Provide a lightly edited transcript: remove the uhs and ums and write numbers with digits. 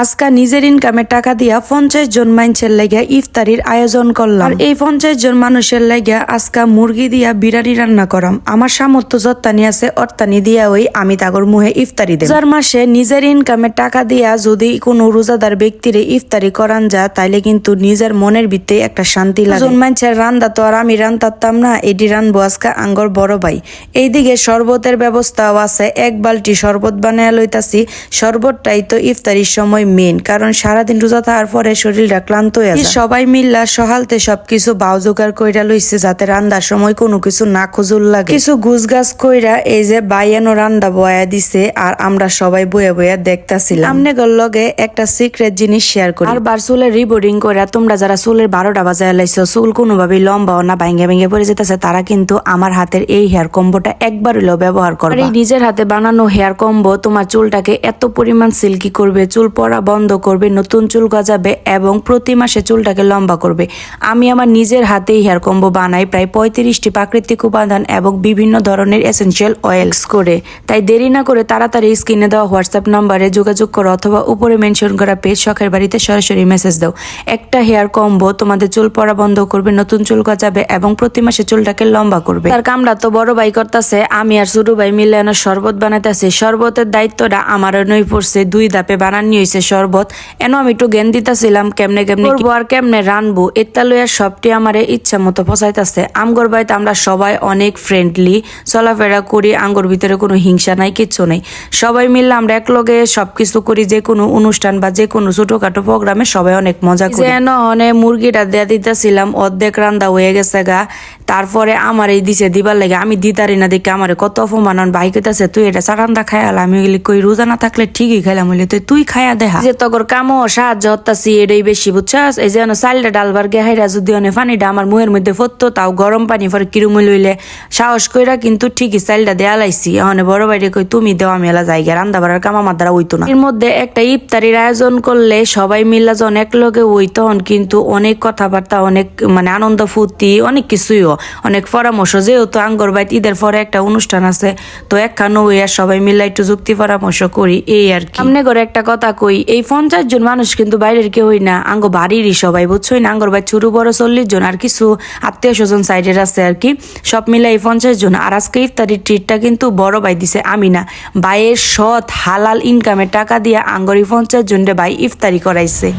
আজকা নিজের ইনকামের টাকা দিয়া 50 জন মানুষের লাগিয়া ইফতারির আয়োজন করলাম। আর এই 50 জন মানুষের লাগিয়া আজকা মুরগি দিয়া বিরিয়ানি রান্না করাম। আমার সামর্থ্য যত্তানি আছে অর্তানি দিয়া ওই আমি তাগর মুহে ইফতারি দেব। রোজার মাসে নিজের ইনকামের টাকা দিয়া যদি কোনো রোজাদার ব্যক্তিরে ইফতারি করান যায় তাইলে কিন্তু নিজের মনের ভিতরে একটা শান্তি লাগে। জন মানুষের রান্দা তো আর আমি রান্তাম না, এটি রানবো আজকা আঙ্গর বড় ভাই। এইদিকে শরবতের ব্যবস্থাও আছে, এক বালতি শরবত বানায় লইতাছি। শরবতটাই তো ইফতারির সময় মেন, কারণ সারাদিন রোজা থাকার পরে শরীরটা ক্লান্ত হয়ে যায়। সবাই মিল্লা সহালতে সবকিছু বাউ জোগাড় কইরা লইছে যাতে রান্দার সময় কোনো কিছু না খুজুল লাগে। কিছু গুছগাছ কইরা এই যে বাইয়ানো রান্দা বয়া দিছে আর আমরা সবাই বয়া বয়া দেখতাছিলাম। আমনে গর লগে একটা সিক্রেট জিনিস শেয়ার করি। আর বার চুলের রিবোর্ডিং কইরা তোমরা যারা চুলের 12টা বাজায় লাইছো, চুল কোনোভাবেই লম্বাও না ভাঙ্গে ভেঙে পড়ে যেতেছে, তারা কিন্তু আমার হাতের এই হেয়ার কম্বোটা একবার হইলেও ব্যবহার করবে। আর এই নিজের হাতে বানানো হেয়ার কম্বো তোমার চুলটাকে এত পরিমাণ সিল্কি করবে, চুল পড়া বন্ধ করবে, নতুন চুল গজাবে এবং প্রতি মাসে চুলটাকে লম্বা করবে। আমি আমার নিজের হাতেই হেয়ার কম্বো বানাই প্রায় 35টি প্রাকৃতিক উপাদান এবং বিভিন্ন ধরনের এসেনশিয়াল অয়েলস করে। তাই দেরি না করে তাড়াতাড়ি স্ক্রিনে দেওয়া হোয়াটসঅ্যাপ নাম্বারে যোগাযোগ করো অথবা উপরে মেনশন করা পেজ শখের বাড়িতে সরাসরি মেসেজ দাও। একটা হেয়ার কম্বো তোমাদের চুল পড়া বন্ধ করবে, নতুন চুল গজাবে এবং প্রতি মাসে চুলটাকে লম্বা করবে। তার কামটা তো বড় ভাই করতেছে, আমি আর ছোট ভাই মিলে শরবত বানাইতেছি। শরবতের দায়িত্বটা আমার নই পড়ছে, 2 ধাপে বানানি হয়েছে শরবত। এনো আমি একটু জ্ঞান দিতেছিলাম কেমনে করবো আর কেমনে রানবো, এটা লইয়া সবটি আমার ইচ্ছা মতো ফসাইতেছে। আমগর বাড়িতে আমরা সবাই অনেক ফ্রেন্ডলি চলাফেরা করি, আঙ্গর ভিতরে কোনো হিংসা নাই, কিচ্ছু নেই। সবাই মিললে আমরা একলগে সবকিছু করি, যে কোনো অনুষ্ঠান বা যে কোনো ছোটখাটো প্রোগ্রামে সবাই অনেক মজা করি। যেন মুরগিটা দেয়া দিতেছিলাম, অর্ধেক রান্দা হয়ে গেছে গা। তারপরে আমার এই দিছে দিবার লাগে, আমি দিতারি না দেখে আমার কত অপমান। ভাই কইতাছে তুই এটা চারান্দা খায়াল, আমি কই রোজা না থাকলে ঠিকই খাইলাম, হইলে তুই খায়া দেখা যে তগর কামও সাহায্য হতাছি, এটাই বেশি বুঝছাস। এই যে চালটা ডালবার গেহাইরা যদি পানিটা আমার মুহের মধ্যে ফতো, তাও গরম পানি পরে কিরুমই লইলে সাহস কইরা কিন্তু ঠিকই চালটা দেয়া লাইছি। এখন বড় বাইরে কই তুমি দেওয়া মেলা জায়গা, রান্দা বাড়ার কাম আমার দ্বারা হইতো না। এর মধ্যে একটা ইফতারির আয়োজন করলে সবাই মিল্লা যখন একলগে হই তখন কিন্তু অনেক কথাবার্তা, অনেক আনন্দ ফুর্তি, অনেক কিছুই অনেক পরামর্শ। যেহেতু আঙ্গর বাইত ঈদের পরে একটা অনুষ্ঠান আছে, তো একখানো হইয়া সবাই মিল্লা একটু যুক্তি পরামর্শ করি, এই আর কি। সামনে করে একটা কথা কই, এই 50 জন মানুষ কিন্তু বাইরের কেউ হই না, আঙ্গ বাড়িরই সবাই, বুঝছোই না। আঙ্গর ভাই ছোট বড় 40 জন আর কিছু আত্মীয় স্বজন সাইডের আছে আর কি, সব মিলাই 50 জন। আর আজকে ইফতারির ট্রিটটা কিন্তু বড় ভাই দিছে, আমি না। ভাইয়ের সৎ হালাল ইনকামের টাকা দিয়ে আঙ্গর 50 জনরে ভাই ইফতারি করাইছে।